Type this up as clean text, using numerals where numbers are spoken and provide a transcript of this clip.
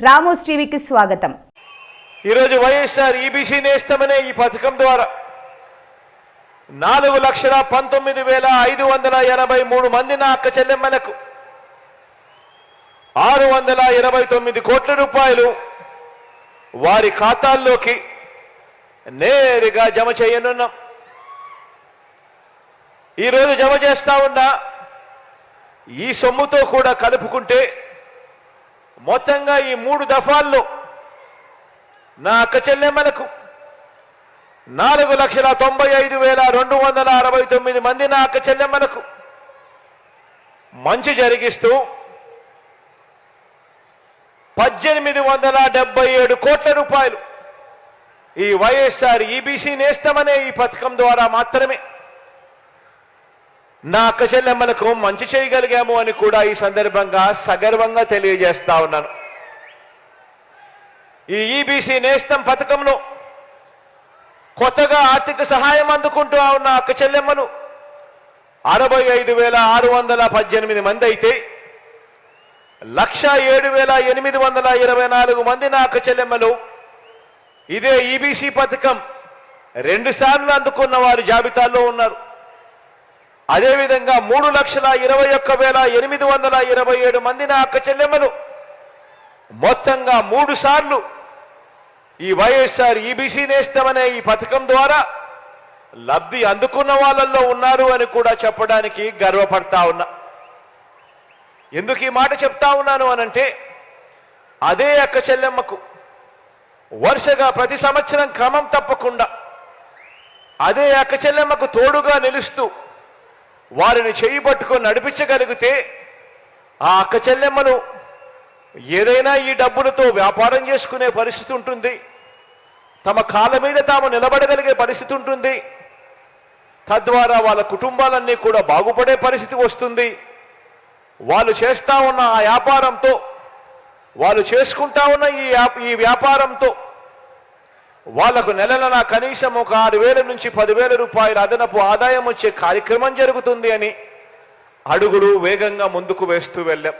Ramos టీవీకి స్వాగతం. ఈరోజు వైఎస్ఆర్ ఈబీసీ నేస్తమనే ఈ పథకం ద్వారా 4,19,583 మంది నా అక్క చెల్లెమ్మలకు 629 కోట్ల రూపాయలు వారి ఖాతాల్లోకి నేరుగా జమ చేయనున్నాం. ఈరోజు జమ చేస్తా ఉన్న ఈ సొమ్ముతో కూడా కలుపుకుంటే మొత్తంగా ఈ 3 దఫాల్లో నా అక్క చెల్లెమ్మలకు 4,95,269 మంది నా అక్క చెల్లెమ్మలకు మంచి జరిగిస్తూ 1,877 కోట్ల రూపాయలు ఈ వైఎస్ఆర్ ఈబీసీ నేస్తమనే ఈ పథకం ద్వారా మాత్రమే నా అక్క చెల్లెమ్మలకు మంచి చేయగలిగాము అని కూడా ఈ సందర్భంగా సగర్వంగా తెలియజేస్తా ఉన్నాను. ఈ ఈబీసీ నేస్తం పథకంలో కొత్తగా ఆర్థిక సహాయం అందుకుంటూ ఉన్న అక్క చెల్లెమ్మలు 65,618 మంది అయితే 107,824 మంది నా అక్క చెల్లెమ్మలు ఇదే ఈబీసీ పథకం 2 సార్లు అందుకున్న వారి జాబితాలో ఉన్నారు. అదేవిధంగా 3,21,827 మంది నా అక్క చెల్లెమ్మలు మొత్తంగా 3 సార్లు ఈ వైఎస్ఆర్ ఈబీసీ నేస్తమనే ఈ పథకం ద్వారా లబ్ధి అందుకున్న వాళ్ళల్లో ఉన్నారు అని కూడా చెప్పడానికి గర్వపడతా ఉన్నా. ఎందుకు ఈ మాట చెప్తా ఉన్నాను అనంటే అదే అక్క చెల్లెమ్మకు వరుసగా ప్రతి సంవత్సరం క్రమం తప్పకుండా అదే అక్క చెల్లెమ్మకు తోడుగా నిలుస్తూ వారిని చేయబట్టుకొని నడిపించగలిగితే ఆ అక్క చెల్లెమ్మలు ఏదైనా ఈ డబ్బులతో వ్యాపారం చేసుకునే పరిస్థితి ఉంటుంది, తమ కాళ్ళ మీద తాము నిలబడగలిగే పరిస్థితి ఉంటుంది, తద్వారా వాళ్ళ కుటుంబాలన్నీ కూడా బాగుపడే పరిస్థితి వస్తుంది. వాళ్ళు చేస్తా ఉన్న ఆ వ్యాపారంతో వాళ్ళు చేసుకుంటా ఉన్న ఈ వ్యాపారంతో వాళ్లకు నెలన కనీసం ఒక 6,000 నుంచి 10,000 రూపాయల అదనపు ఆదాయం వచ్చే కార్యక్రమం జరుగుతుంది అని అడుగులు వేగంగా ముందుకు వేస్తూ వెళ్ళాం.